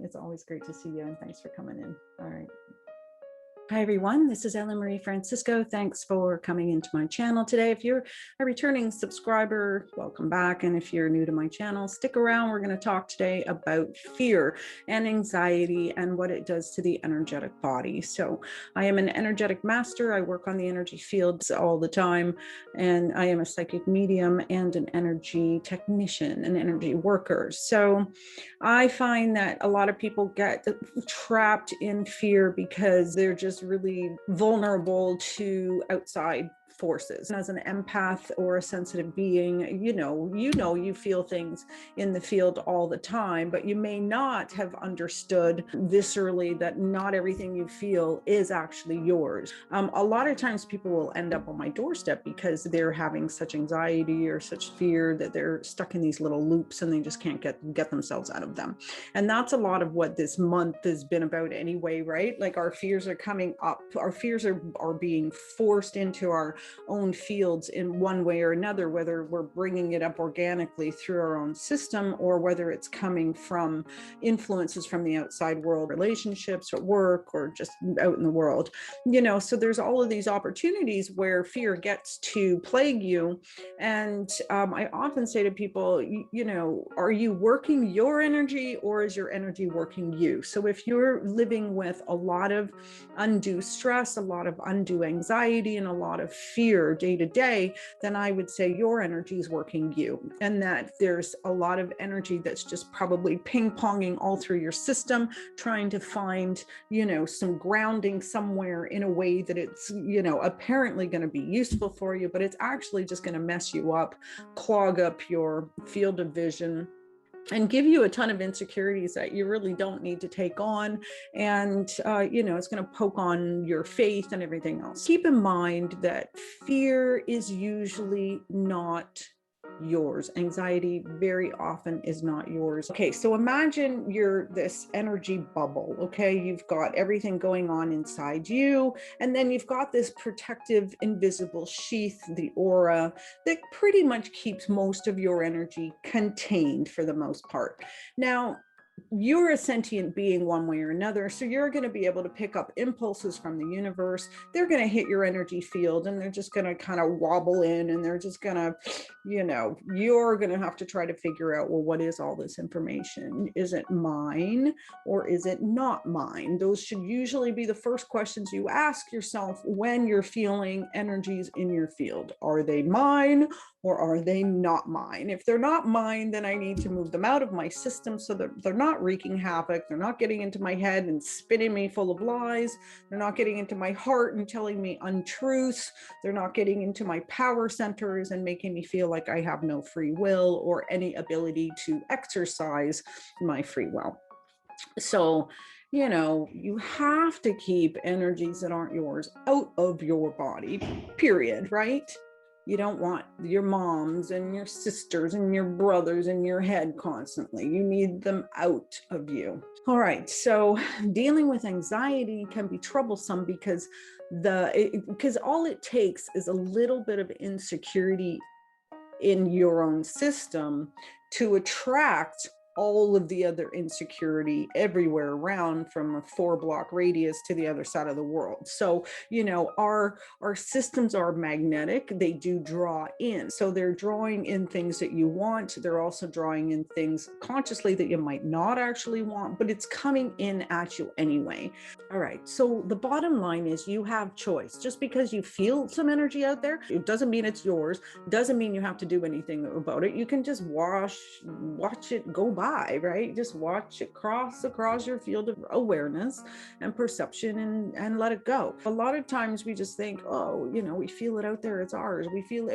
It's always great to see you, and thanks for coming in. All right. Hi, everyone. This is Ellen Marie Francisco. Thanks for coming into my channel today. If you're a returning subscriber, welcome back. And if you're new to my channel, stick around. We're going to talk today about fear and anxiety and what it does to the energetic body. So I am an energetic master. I work on the energy fields all the time. And I am a psychic medium and an energy technician, an energy worker. So I find that a lot of people get trapped in fear because they're just really vulnerable to outside forces. As an empath or a sensitive being, you feel things in the field all the time, but you may not have understood viscerally that not everything you feel is actually yours. A lot of times people will end up on my doorstep because they're having such anxiety or such fear that they're stuck in these little loops and they just can't get themselves out of them. And that's a lot of what this month has been about anyway, right? Like our fears are coming up, our fears are being forced into our own fields in one way or another, whether we're bringing it up organically through our own system or whether it's coming from influences from the outside world, relationships or work or just out in the world. So there's all of these opportunities where fear gets to plague you. And I often say to people, are you working your energy or is your energy working you? So if you're living with a lot of undue stress, a lot of undue anxiety, and a lot of fear day to day, then I would say your energy is working you, and that there's a lot of energy that's just probably ping-ponging all through your system, trying to find, some grounding somewhere in a way that it's, apparently going to be useful for you, but it's actually just going to mess you up, clog up your field of vision, and give you a ton of insecurities that you really don't need to take on. And, it's going to poke on your faith and everything else. Keep in mind that fear is usually not yours. Anxiety very often is not yours. Okay, so imagine you're this energy bubble, okay? You've got everything going on inside you, and then you've got this protective invisible sheath, the aura, that pretty much keeps most of your energy contained for the most part. Now, you're a sentient being one way or another, so you're going to be able to pick up impulses from the universe. They're going to hit your energy field and they're just going to kind of wobble in, and they're just going to, you're going to have to try to figure out, well, what is all this information? Is it mine or is it not mine? Those should usually be the first questions you ask yourself when you're feeling energies in your field. Are they mine or are they not mine? If they're not mine, then I need to move them out of my system so that they're not wreaking havoc. They're not getting into my head and spinning me full of lies. They're not getting into my heart and telling me untruths. They're not getting into my power centers and making me feel like I have no free will or any ability to exercise my free will. So, you have to keep energies that aren't yours out of your body, period, right? You don't want your moms and your sisters and your brothers in your head constantly. You need them out of you. All right, so dealing with anxiety can be troublesome because all it takes is a little bit of insecurity in your own system to attract all of the other insecurity everywhere around, from a 4-block radius to the other side of the world. So, our systems are magnetic. They do draw in. So they're drawing in things that you want. They're also drawing in things consciously that you might not actually want, but it's coming in at you anyway. All right. So the bottom line is you have choice. Just because you feel some energy out there, it doesn't mean it's yours. Doesn't mean you have to do anything about it. You can just watch it go by. Right? Just watch it cross across your field of awareness and perception and let it go. A lot of times we just think, oh, we feel it out there, it's ours. If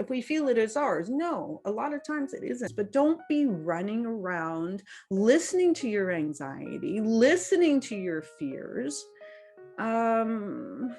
we feel it, it's ours. No, a lot of times it isn't. But don't be running around listening to your anxiety, listening to your fears. You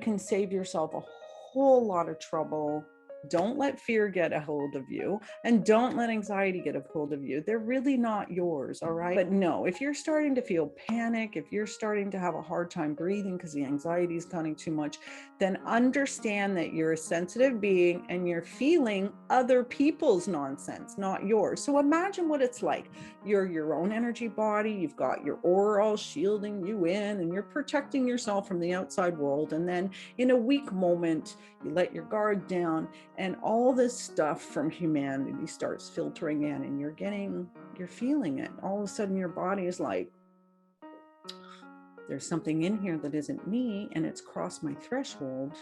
can save yourself a whole lot of trouble Don't let fear get a hold of you, and don't let anxiety get a hold of you. They're really not yours, all right? But no, if you're starting to feel panic, if you're starting to have a hard time breathing because the anxiety is getting too much, then understand that you're a sensitive being and you're feeling other people's nonsense, not yours. So imagine what it's like. You're your own energy body, you've got your aura all shielding you in, and you're protecting yourself from the outside world. And then in a weak moment, you let your guard down, and all this stuff from humanity starts filtering in, and you're feeling it. All of a sudden your body is like, there's something in here that isn't me, and it's crossed my threshold.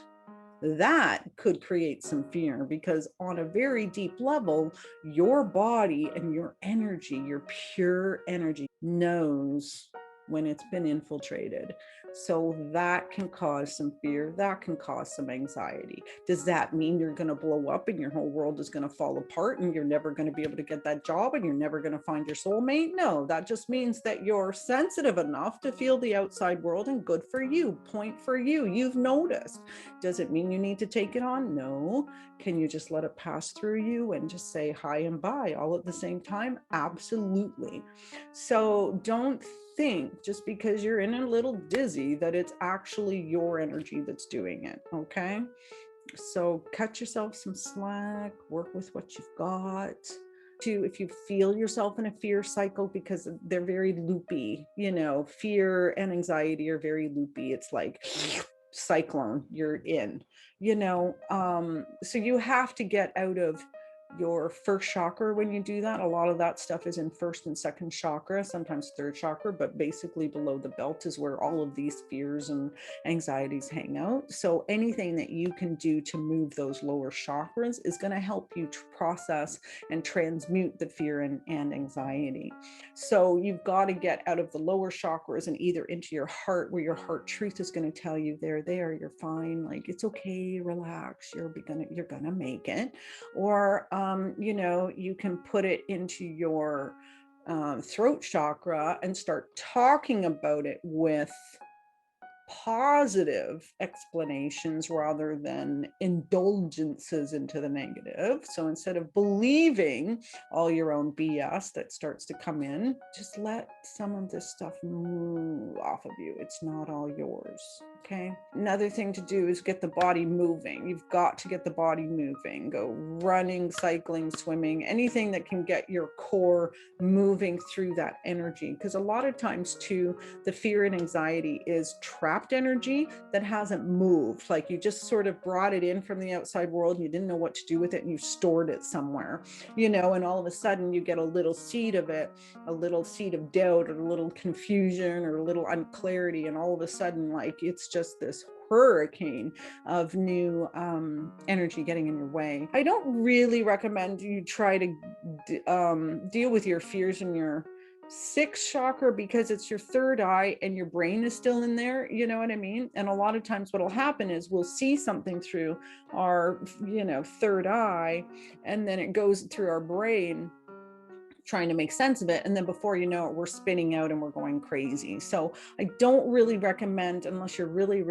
That could create some fear, because on a very deep level, your body and your energy, your pure energy, knows when it's been infiltrated. So that can cause some fear, that can cause some anxiety. Does that mean you're going to blow up and your whole world is going to fall apart and you're never going to be able to get that job and you're never going to find your soulmate? No, that just means that you're sensitive enough to feel the outside world, and good for you. Point for you. You've noticed. Does it mean you need to take it on? No. Can you just let it pass through you and just say hi and bye all at the same time? Absolutely. So don't think just because you're in a little dizzy that it's actually your energy that's doing it. Okay. So cut yourself some slack, work with what you've got. If you feel yourself in a fear cycle, because they're very loopy, fear and anxiety are very loopy. It's like cyclone, you're in, so you have to get out of your first chakra when you do that. A lot of that stuff is in first and second chakra, sometimes third chakra, but basically below the belt is where all of these fears and anxieties hang out. So anything that you can do to move those lower chakras is going to help you process and transmute the fear and anxiety. So you've got to get out of the lower chakras and either into your heart, where your heart truth is going to tell you there, you're fine, like it's okay, relax, you're gonna make it. Or you can put it into your throat chakra and start talking about it with positive explanations rather than indulgences into the negative. So instead of believing all your own BS that starts to come in, just let some of this stuff move off of you. It's not all yours. Okay. Another thing to do is get the body moving. You've got to get the body moving. Go running, cycling, swimming, anything that can get your core moving through that energy. Because a lot of times too, the fear and anxiety is trapped energy that hasn't moved. Like you just sort of brought it in from the outside world and you didn't know what to do with it, and you stored it somewhere, and all of a sudden you get a little seed of it, a little seed of doubt, or a little confusion, or a little unclarity, and all of a sudden, like, it's just this hurricane of new energy getting in your way. I don't really recommend you try to deal with your fears in your sixth chakra, because it's your third eye and your brain is still in there, you know what I mean? And a lot of times what'll happen is we'll see something through our third eye, and then it goes through our brain trying to make sense of it, and then before you know it, we're spinning out and we're going crazy. So I don't really recommend, unless you're really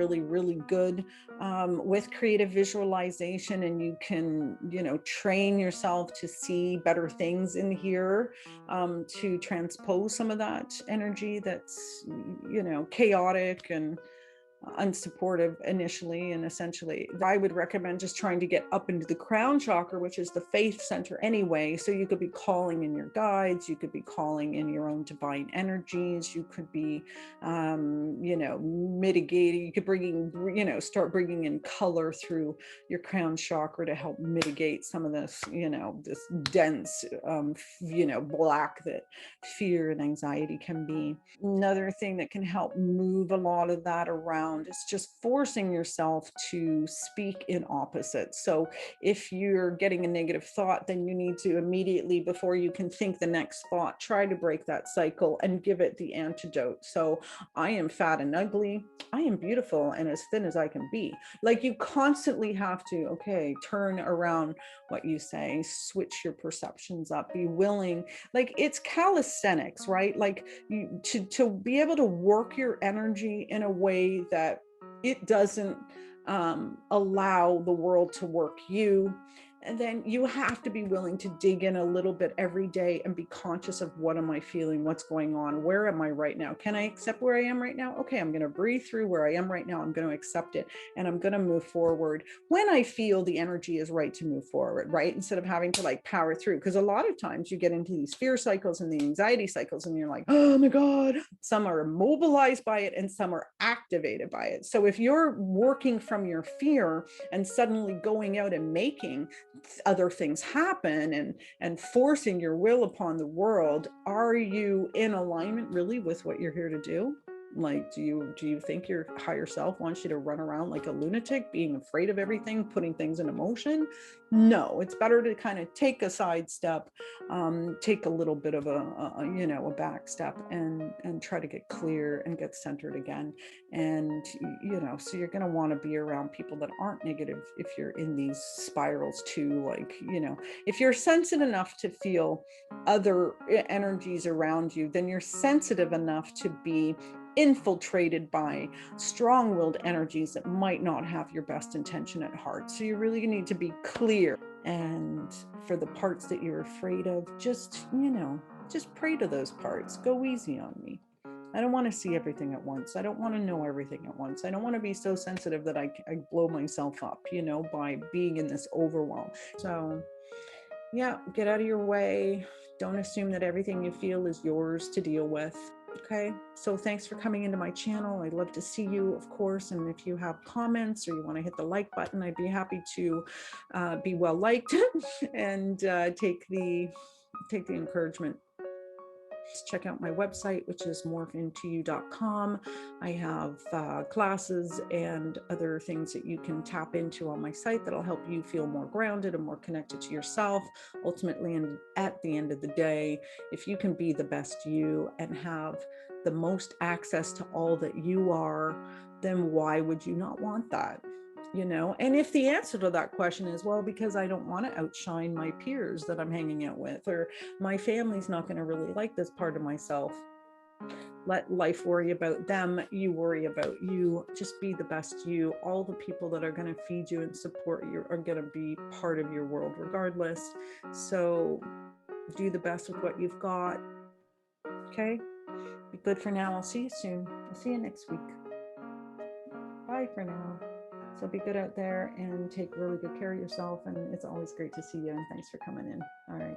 good with creative visualization, and you can train yourself to see better things in here, to transpose some of that energy that's chaotic and unsupportive initially. And essentially, I would recommend just trying to get up into the crown chakra, which is the faith center anyway. So you could be calling in your guides, you could be calling in your own divine energies, you could be mitigating, you could start bringing in color through your crown chakra to help mitigate some of this this dense black that fear and anxiety can be. Another thing that can help move a lot of that around is just forcing yourself to speak in opposites. So if you're getting a negative thought, then you need to immediately, before you can think the next thought, try to break that cycle and give it the antidote. So I am fat and ugly, I am beautiful and as thin as I can be. Like, you constantly have to, turn around what you say, switch your perceptions up, be willing. Like, it's calisthenics, right? Like, to be able to work your energy in a way that it doesn't allow the world to work you. And then you have to be willing to dig in a little bit every day and be conscious of, what am I feeling? What's going on? Where am I right now? Can I accept where I am right now? Okay, I'm going to breathe through where I am right now. I'm going to accept it, and I'm going to move forward when I feel the energy is right to move forward, right? Instead of having to like power through. Because a lot of times you get into these fear cycles and the anxiety cycles, and you're like, oh my God. Some are immobilized by it and some are activated by it. So if you're working from your fear and suddenly going out and making other things happen and forcing your will upon the world, are you in alignment really with what you're here to do? Like, do you think your higher self wants you to run around like a lunatic, being afraid of everything, putting things in motion? No, it's better to kind of take a sidestep, take a little bit of a back step, and try to get clear and get centered again. And so you're going to want to be around people that aren't negative if you're in these spirals too. Like, if you're sensitive enough to feel other energies around you, then you're sensitive enough to be infiltrated by strong-willed energies that might not have your best intention at heart. So you really need to be clear. And for the parts that you're afraid of, just pray to those parts. Go easy on me. I don't want to see everything at once. I don't want to know everything at once. I don't want to be so sensitive that I blow myself up, by being in this overwhelm. So yeah, get out of your way. Don't assume that everything you feel is yours to deal with. Okay, so thanks for coming into my channel. I'd love to see you, of course. And if you have comments or you want to hit the like button, I'd be happy to be well liked and take the encouragement. Check out my website, which is morphintoyou.com. I have classes and other things that you can tap into on my site that'll help you feel more grounded and more connected to yourself. Ultimately, and at the end of the day, if you can be the best you and have the most access to all that you are, then why would you not want that? And if the answer to that question is, well, because I don't want to outshine my peers that I'm hanging out with, or my family's not going to really like this part of myself, let life worry about them. You worry about you. Just be the best you. All the people that are going to feed you and support you are going to be part of your world regardless. So do the best with what you've got. Okay? Be good for now. I'll see you soon. I'll see you next week. Bye for now. So be good out there and take really good care of yourself. And it's always great to see you. And thanks for coming in. All right.